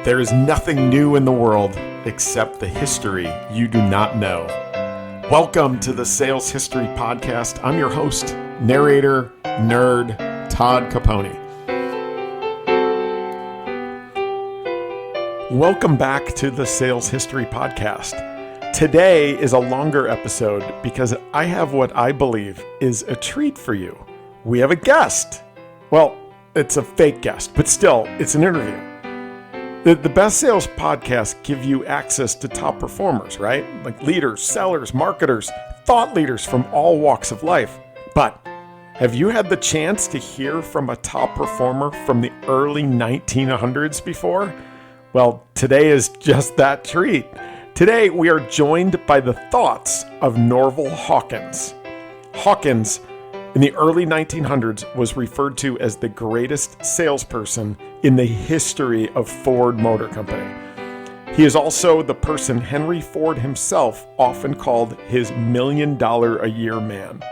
There is nothing new in the world except the history you do not know. Welcome to the Sales History Podcast. I'm your host, narrator, nerd, Todd Caponi. Welcome back to the Sales History Podcast. Today is a longer episode because I have what I believe is a treat for you. We have a guest. Well, it's a fake guest, but still, it's an interview. The best sales podcasts give you access to top performers, right? Like leaders, sellers, marketers, thought leaders from all walks of life. But have you had the chance to hear from a top performer from the early 1900s before? Well, today is just that treat. Today, we are joined by the thoughts of Norval Hawkins. Hawkins, in the early 1900s, was referred to as the greatest salesperson in the history of Ford Motor Company. He is also the person Henry Ford himself often called his $1 million a year man.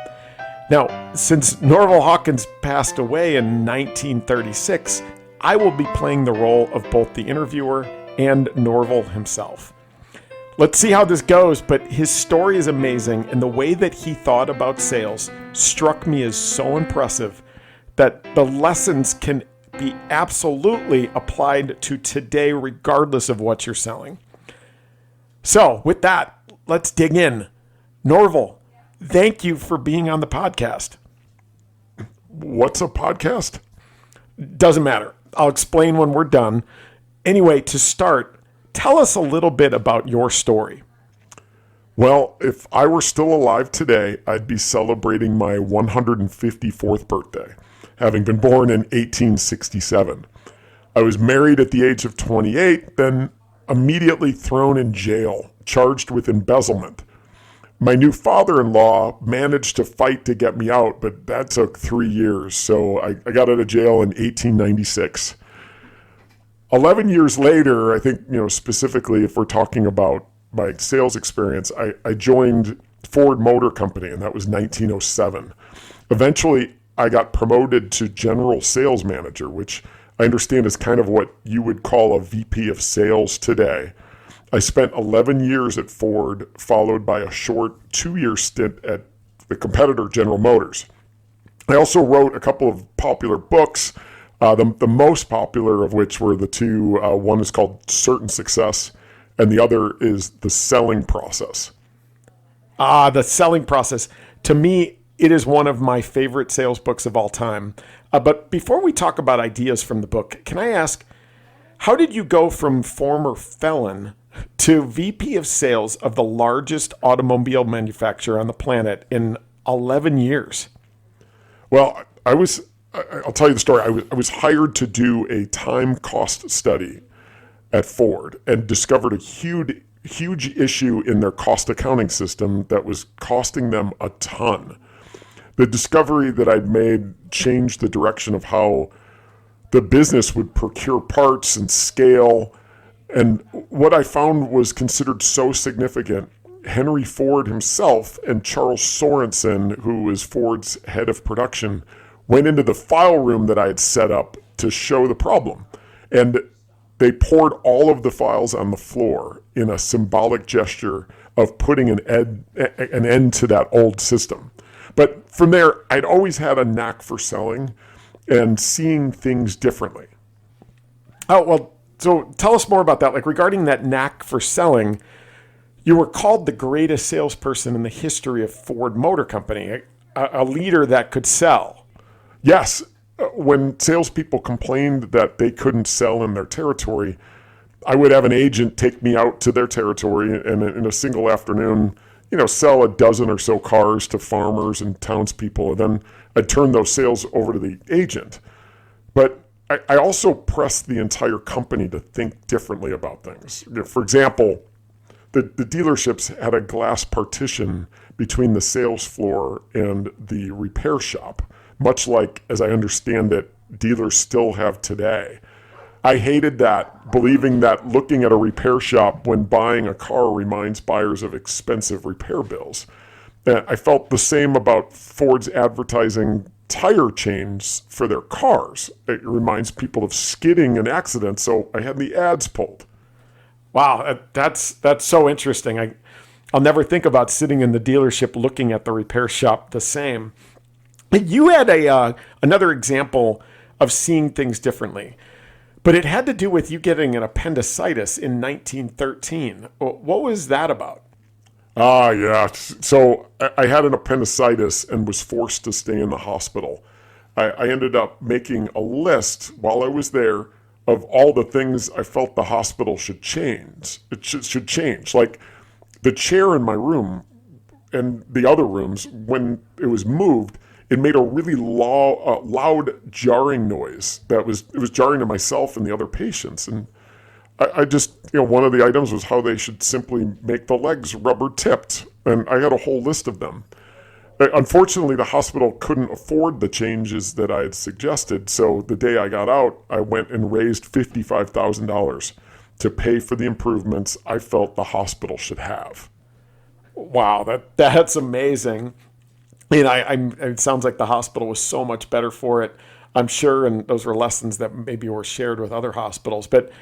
Now, since Norval Hawkins passed away in 1936, I will be playing the role of both the interviewer and Norval himself. Let's see how this goes, but his story is amazing, and the way that he thought about sales struck me as so impressive that the lessons can be absolutely applied to today regardless of what you're selling. So with that, let's dig in. Norval, thank you for being on the podcast. What's a podcast? Doesn't matter. I'll explain when we're done. Anyway, to start, tell us a little bit about your story. Well, if I were still alive today, I'd be celebrating my 154th birthday, having been born in 1867. I was married at the age of 28, then immediately thrown in jail, charged with embezzlement. My new father-in-law managed to fight to get me out, but that took 3 years, so I got out of jail in 1896. 11 years later, I think, specifically if we're talking about my sales experience, I joined Ford Motor Company, and that was 1907. Eventually, I got promoted to general sales manager, which I understand is kind of what you would call a VP of sales today. I spent 11 years at Ford, followed by a short 2-year stint at the competitor General Motors. I also wrote a couple of popular books, the most popular of which were the two. One is called Certain Success, and the other is The Selling Process. The Selling Process. To me, it is one of my favorite sales books of all time. But before we talk about ideas from the book, can I ask, how did you go from former felon to VP of sales of the largest automobile manufacturer on the planet in 11 years? Well, I'll tell you the story. I was hired to do a time cost study at Ford and discovered a huge issue in their cost accounting system that was costing them a ton. The discovery that I'd made changed the direction of how the business would procure parts and scale. And what I found was considered so significant. Henry Ford himself and Charles Sorensen, who was Ford's head of production, went into the file room that I had set up to show the problem. And they poured all of the files on the floor in a symbolic gesture of putting an end to that old system. But from there, I'd always had a knack for selling and seeing things differently. Oh, well, so tell us more about that. Like regarding that knack for selling, you were called the greatest salesperson in the history of Ford Motor Company, a leader that could sell. Yes. When salespeople complained that they couldn't sell in their territory, I would have an agent take me out to their territory and in a single afternoon, sell a dozen or so cars to farmers and townspeople. And then I'd turn those sales over to the agent. But I also pressed the entire company to think differently about things. For example, the dealerships had a glass partition between the sales floor and the repair shop, much like, as I understand it, dealers still have today. I hated that, believing that looking at a repair shop when buying a car reminds buyers of expensive repair bills. I felt the same about Ford's advertising tire chains for their cars. It reminds people of skidding and accidents, so I had the ads pulled. Wow, that's so interesting. I'll never think about sitting in the dealership looking at the repair shop the same. You had another example of seeing things differently, but it had to do with you getting an appendicitis in 1913. What was that about? Yeah. So I had an appendicitis and was forced to stay in the hospital. I ended up making a list while I was there of all the things I felt the hospital should change. It should change. Like the chair in my room and the other rooms, when it was moved, it made a really loud jarring noise it was jarring to myself and the other patients. And I just, one of the items was how they should simply make the legs rubber tipped. And I had a whole list of them. Unfortunately, the hospital couldn't afford the changes that I had suggested. So the day I got out, I went and raised $55,000 to pay for the improvements I felt the hospital should have. Wow, that's amazing. It sounds like the hospital was so much better for it, I'm sure, and those were lessons that maybe were shared with other hospitals. But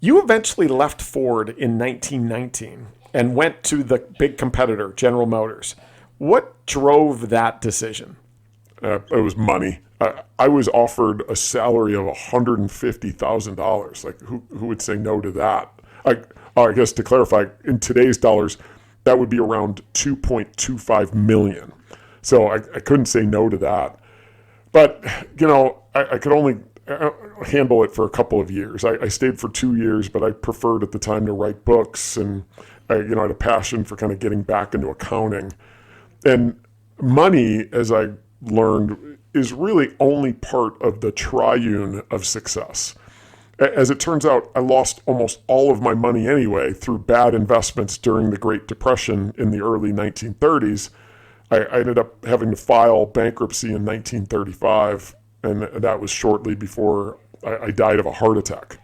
you eventually left Ford in 1919 and went to the big competitor, General Motors. What drove that decision? It was money. I was offered a salary of $150,000. Like, who would say no to that? I guess to clarify, in today's dollars, that would be around $2.25 million. So I couldn't say no to that. But, I could only handle it for a couple of years. I stayed for 2 years, but I preferred at the time to write books, and I had a passion for kind of getting back into accounting. And money, as I learned, is really only part of the triune of success. As it turns out, I lost almost all of my money anyway through bad investments during the Great Depression in the early 1930s. I ended up having to file bankruptcy in 1935, and that was shortly before I died of a heart attack.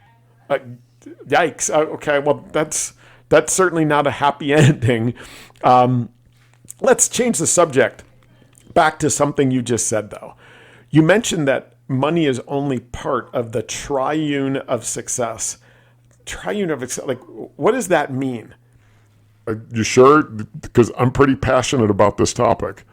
Yikes. Okay, well, that's certainly not a happy ending. Let's change the subject back to something you just said, though. You mentioned that money is only part of the triune of success. Triune of success, like, what does that mean? You sure? Because I'm pretty passionate about this topic.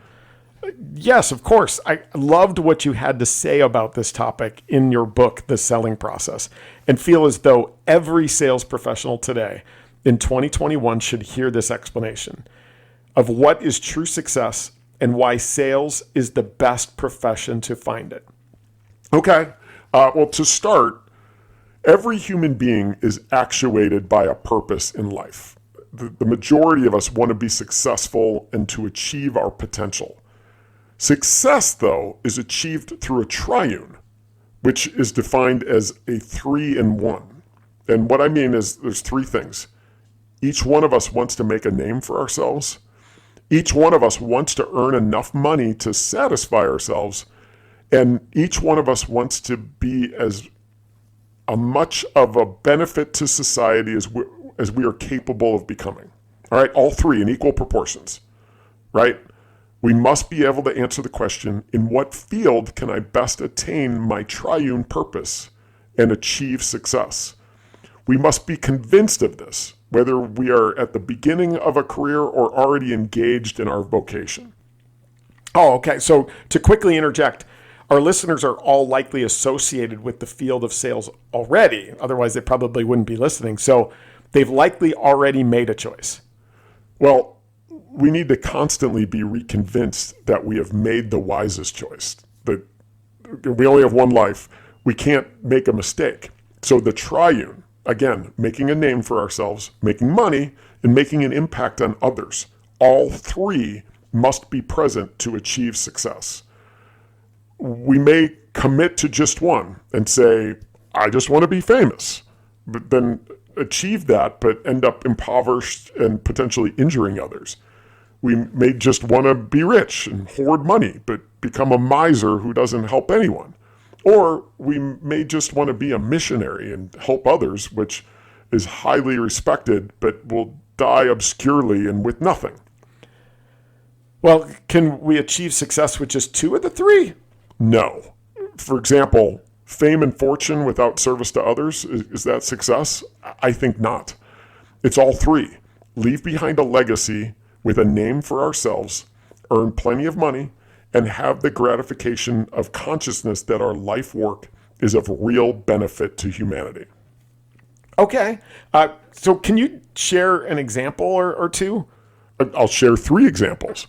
Yes, of course. I loved what you had to say about this topic in your book, The Selling Process, and feel as though every sales professional today in 2021 should hear this explanation of what is true success and why sales is the best profession to find it. Okay. Well, to start, every human being is actuated by a purpose in life. The majority of us want to be successful and to achieve our potential. Success, though, is achieved through a triune, which is defined as a 3-in-1. And what I mean is there's three things. Each one of us wants to make a name for ourselves. Each one of us wants to earn enough money to satisfy ourselves. And each one of us wants to be as much of a benefit to society as we are capable of becoming. All right, all three in equal proportions, right? We must be able to answer the question, in what field can I best attain my triune purpose and achieve success? We must be convinced of this, whether we are at the beginning of a career or already engaged in our vocation. Oh, okay. So to quickly interject, our listeners are all likely associated with the field of sales already. Otherwise, they probably wouldn't be listening. So they've likely already made a choice. Well, we need to constantly be reconvinced that we have made the wisest choice, that we only have one life. We can't make a mistake. So the triune, again, making a name for ourselves, making money, and making an impact on others, all three must be present to achieve success. We may commit to just one and say, I just want to be famous, but then achieve that, but end up impoverished and potentially injuring others. We may just want to be rich and hoard money, but become a miser who doesn't help anyone. Or we may just want to be a missionary and help others, which is highly respected, but will die obscurely and with nothing. Well, can we achieve success with just two of the three? No. For example, fame and fortune without service to others, is that success? I think not. It's all three. Leave behind a legacy with a name for ourselves, earn plenty of money, and have the gratification of consciousness that our life work is of real benefit to humanity. Okay. So can you share an example or two? I'll share three examples.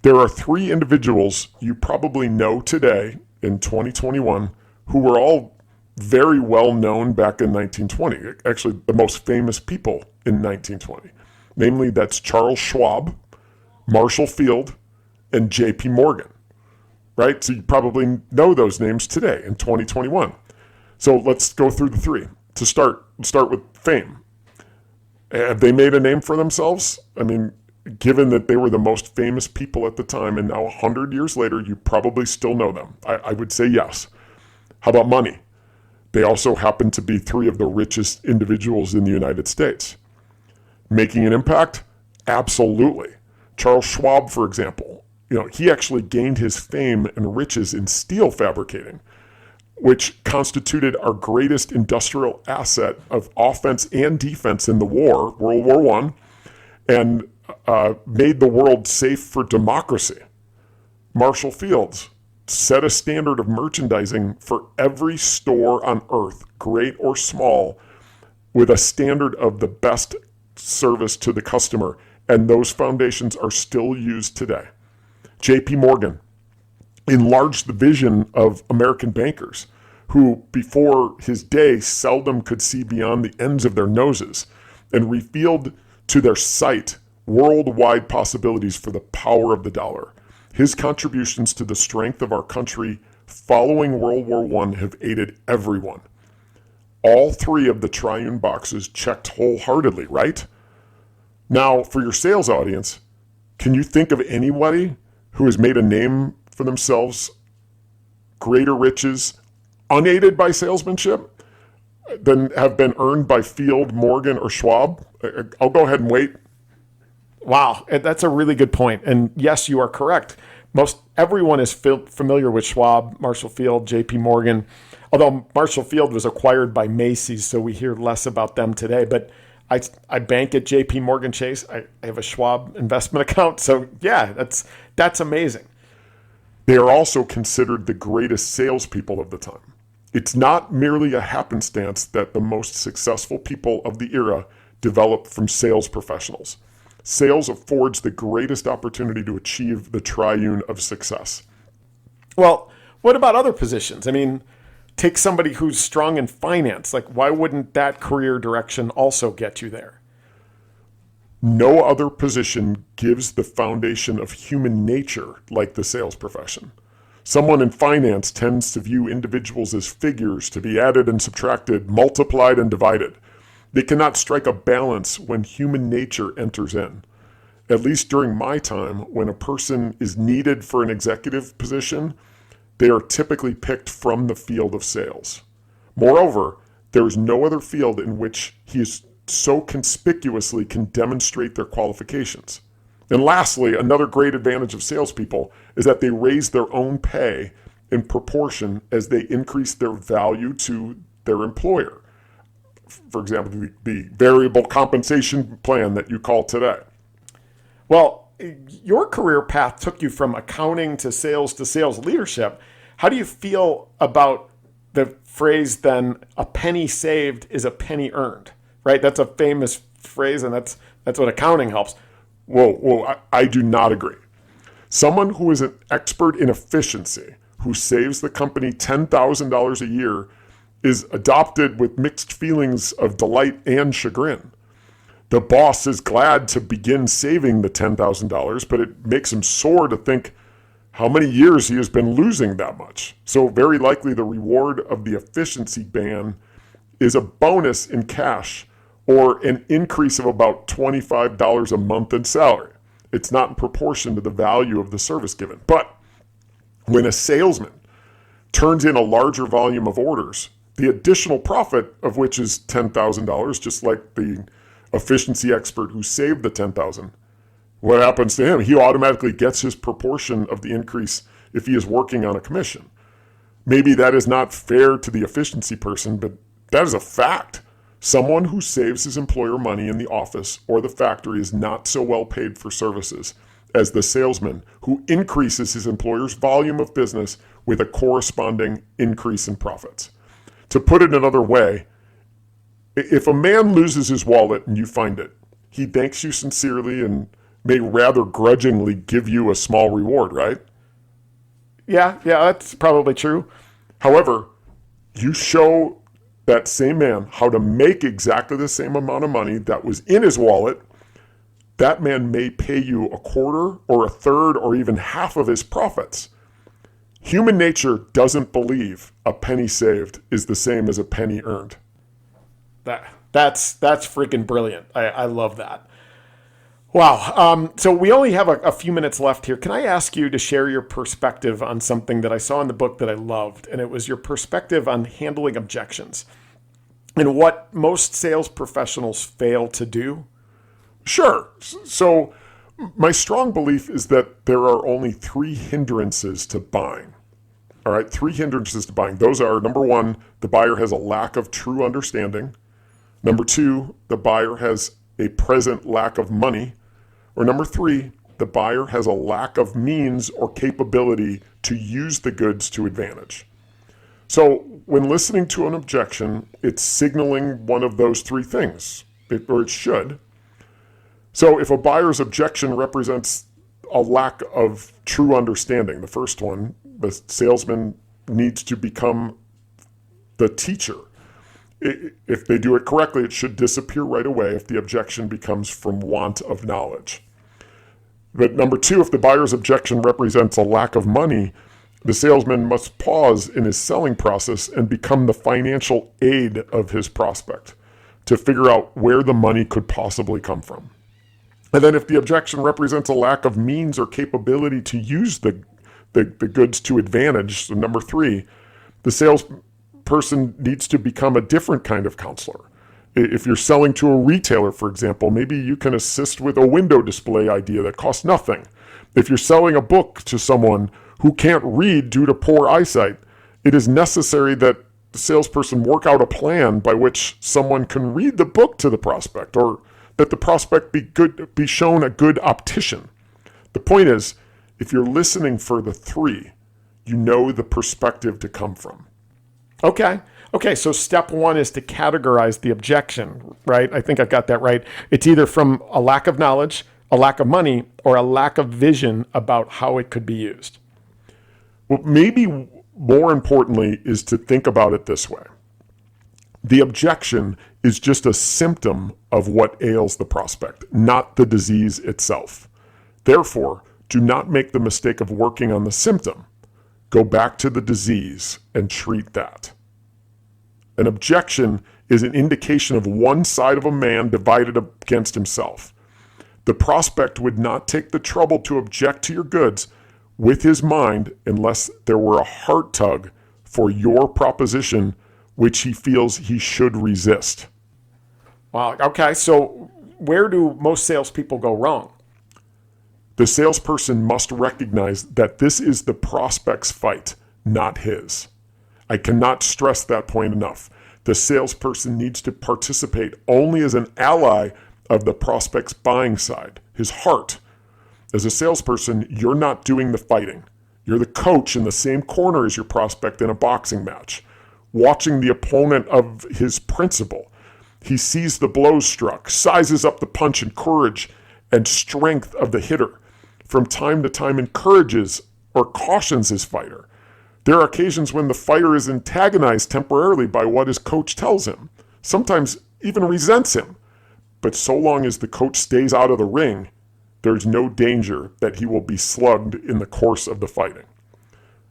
There are three individuals you probably know today in 2021 who were all very well known back in 1920. Actually, the most famous people in 1920. Namely, that's Charles Schwab, Marshall Field, and J.P. Morgan. Right? So you probably know those names today in 2021. So let's go through the three. To start, let's start with fame. Have they made a name for themselves? I mean, given that they were the most famous people at the time, and now 100 years later, you probably still know them. I would say yes. How about money? They also happen to be three of the richest individuals in the United States. Making an impact? Absolutely. Charles Schwab, for example, he actually gained his fame and riches in steel fabricating, which constituted our greatest industrial asset of offense and defense in the war, World War I, and made the world safe for democracy. Marshall Fields set a standard of merchandising for every store on earth, great or small, with a standard of the best service to the customer, and those foundations are still used today. J.P. Morgan enlarged the vision of American bankers who, before his day, seldom could see beyond the ends of their noses, and revealed to their sight worldwide possibilities for the power of the dollar. His contributions to the strength of our country following World War I have aided everyone. All three of the triune boxes checked wholeheartedly, right? Now, for your sales audience, can you think of anybody who has made a name for themselves, greater riches, unaided by salesmanship, than have been earned by Field, Morgan, or Schwab? I'll go ahead and wait. Wow, that's a really good point. And yes, you are correct. Most everyone is familiar with Schwab, Marshall Field, J.P. Morgan, although Marshall Field was acquired by Macy's, so we hear less about them today. But I bank at J.P. Morgan Chase. I have a Schwab investment account. So yeah, that's amazing. They are also considered the greatest salespeople of the time. It's not merely a happenstance that the most successful people of the era developed from sales professionals. Sales affords the greatest opportunity to achieve the triune of success. Well, what about other positions? I mean, take somebody who's strong in finance. Like, why wouldn't that career direction also get you there? No other position gives the foundation of human nature like the sales profession. Someone in finance tends to view individuals as figures to be added and subtracted, multiplied and divided. They cannot strike a balance when human nature enters in. At least during my time, when a person is needed for an executive position, they are typically picked from the field of sales. Moreover, there is no other field in which he is so conspicuously can demonstrate their qualifications. And lastly, another great advantage of salespeople is that they raise their own pay in proportion as they increase their value to their employer. For example, the variable compensation plan that you call today. Well, your career path took you from accounting to sales leadership. How do you feel about the phrase then, a penny saved is a penny earned, right? That's a famous phrase, and that's what accounting helps. Whoa, I do not agree. Someone who is an expert in efficiency, who saves the company $10,000 a year, is adopted with mixed feelings of delight and chagrin. The boss is glad to begin saving the $10,000, but it makes him sore to think how many years he has been losing that much. So very likely the reward of the efficiency ban is a bonus in cash or an increase of about $25 a month in salary. It's not in proportion to the value of the service given. But when a salesman turns in a larger volume of orders, the additional profit of which is $10,000, just like the efficiency expert who saved the $10,000, what happens to him? He automatically gets his proportion of the increase if he is working on a commission. Maybe that is not fair to the efficiency person, but that is a fact. Someone who saves his employer money in the office or the factory is not so well paid for services as the salesman who increases his employer's volume of business with a corresponding increase in profits. To put it another way, if a man loses his wallet and you find it, he thanks you sincerely and may rather grudgingly give you a small reward, right? Yeah, that's probably true. However, you show that same man how to make exactly the same amount of money that was in his wallet. That man may pay you a quarter or a third or even half of his profits. Human nature doesn't believe a penny saved is the same as a penny earned. That's freaking brilliant. I love that. Wow. So we only have a few minutes left here. Can I ask you to share your perspective on something that I saw in the book that I loved? And it was your perspective on handling objections and what most sales professionals fail to do. Sure. So my strong belief is that there are only 3 hindrances to buying. All right, 3 hindrances to buying. Those are, number 1, the buyer has a lack of true understanding. Number 2, the buyer has a present lack of money. Or number 3, the buyer has a lack of means or capability to use the goods to advantage. So when listening to an objection, it's signaling one of those 3 things, or it should. So if a buyer's objection represents a lack of true understanding, the first one, the salesman needs to become the teacher. If they do it correctly, it should disappear right away if the objection becomes from want of knowledge. But number 2, if the buyer's objection represents a lack of money, the salesman must pause in his selling process and become the financial aid of his prospect to figure out where the money could possibly come from. And then if the objection represents a lack of means or capability to use the goods to advantage, so number 3, the salesperson needs to become a different kind of counselor. If you're selling to a retailer, for example, maybe you can assist with a window display idea that costs nothing. If you're selling a book to someone who can't read due to poor eyesight, it is necessary that the salesperson work out a plan by which someone can read the book to the prospect, or that the prospect be shown a good optician. The point is, if you're listening for the 3, you know the perspective to come from. Okay, so step 1 is to categorize the objection, right? I think I've got that right. It's either from a lack of knowledge, a lack of money, or a lack of vision about how it could be used. Well, maybe more importantly is to think about it this way. The objection is just a symptom of what ails the prospect, not the disease itself. Therefore, do not make the mistake of working on the symptom. Go back to the disease and treat that. An objection is an indication of one side of a man divided against himself. The prospect would not take the trouble to object to your goods with his mind unless there were a heart tug for your proposition, which he feels he should resist. Wow. Okay. So where do most salespeople go wrong? The salesperson must recognize that this is the prospect's fight, not his. I cannot stress that point enough. The salesperson needs to participate only as an ally of the prospect's buying side, his heart. As a salesperson, you're not doing the fighting. You're the coach in the same corner as your prospect in a boxing match, watching the opponent of his principle. He sees the blows struck, sizes up the punch and courage and strength of the hitter. From time to time encourages or cautions his fighter. There are occasions when the fighter is antagonized temporarily by what his coach tells him, sometimes even resents him. But so long as the coach stays out of the ring, there's no danger that he will be slugged in the course of the fighting.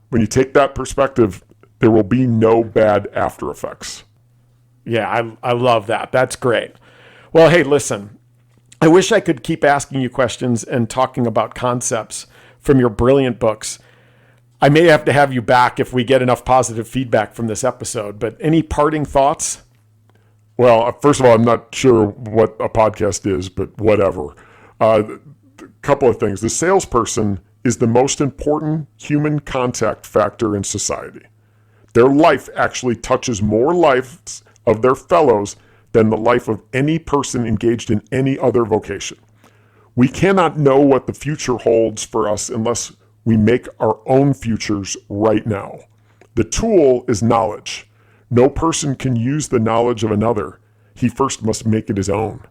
When you take that perspective, there will be no bad after effects. Yeah, I love that. That's great. Well, hey, listen, I wish I could keep asking you questions and talking about concepts from your brilliant books. I may have to have you back if we get enough positive feedback from this episode, but any parting thoughts? Well, first of all, I'm not sure what a podcast is, but whatever. A couple of things. The salesperson is the most important human contact factor in society. Their life actually touches more lives of their fellows than the life of any person engaged in any other vocation. We cannot know what the future holds for us unless we make our own futures right now. The tool is knowledge. No person can use the knowledge of another. He first must make it his own.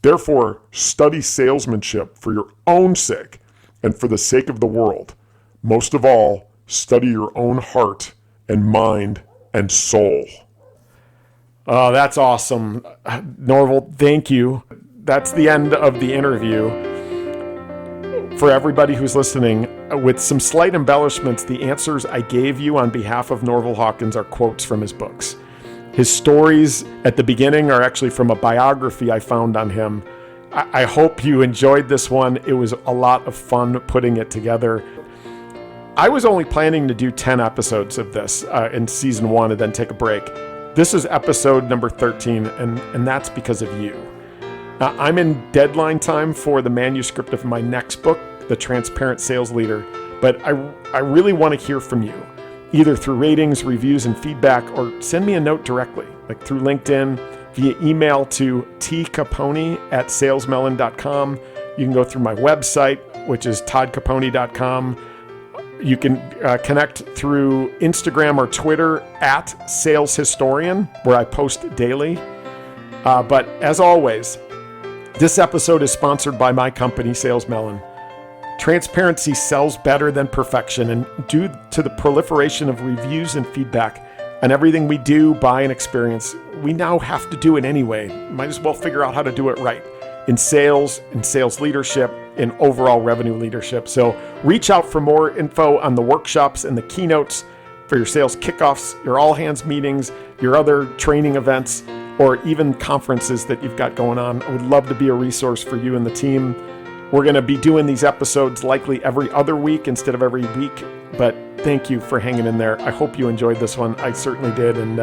Therefore, study salesmanship for your own sake and for the sake of the world. Most of all, study your own heart and mind and soul. Oh, that's awesome. Norval, thank you. That's the end of the interview. For everybody who's listening, with some slight embellishments, the answers I gave you on behalf of Norval Hawkins are quotes from his books. His stories at the beginning are actually from a biography I found on him. I hope you enjoyed this one. It was a lot of fun putting it together. I was only planning to do 10 episodes of this in season 1 and then take a break. This is episode number 13, and that's because of you. I'm in deadline time for the manuscript of my next book, The Transparent Sales Leader, but I really want to hear from you, either through ratings, reviews, and feedback, or send me a note directly, like through LinkedIn, via email to tcaponi@salesmelon.com. You can go through my website, which is toddcaponi.com. You can connect through Instagram or Twitter @saleshistorian, where I post daily. But as always, this episode is sponsored by my company, Sales Melon. Transparency sells better than perfection, and due to the proliferation of reviews and feedback on everything we do, buy, and experience, we now have to do it anyway. Might as well figure out how to do it right in sales leadership, in overall revenue leadership. So reach out for more info on the workshops and the keynotes for your sales kickoffs, your all-hands meetings, your other training events, or even conferences that you've got going on. I would love to be a resource for you and the team. We're going to be doing these episodes likely every other week instead of every week, but thank you for hanging in there. I hope you enjoyed this one. I certainly did, and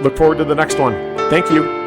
look forward to the next one. Thank you.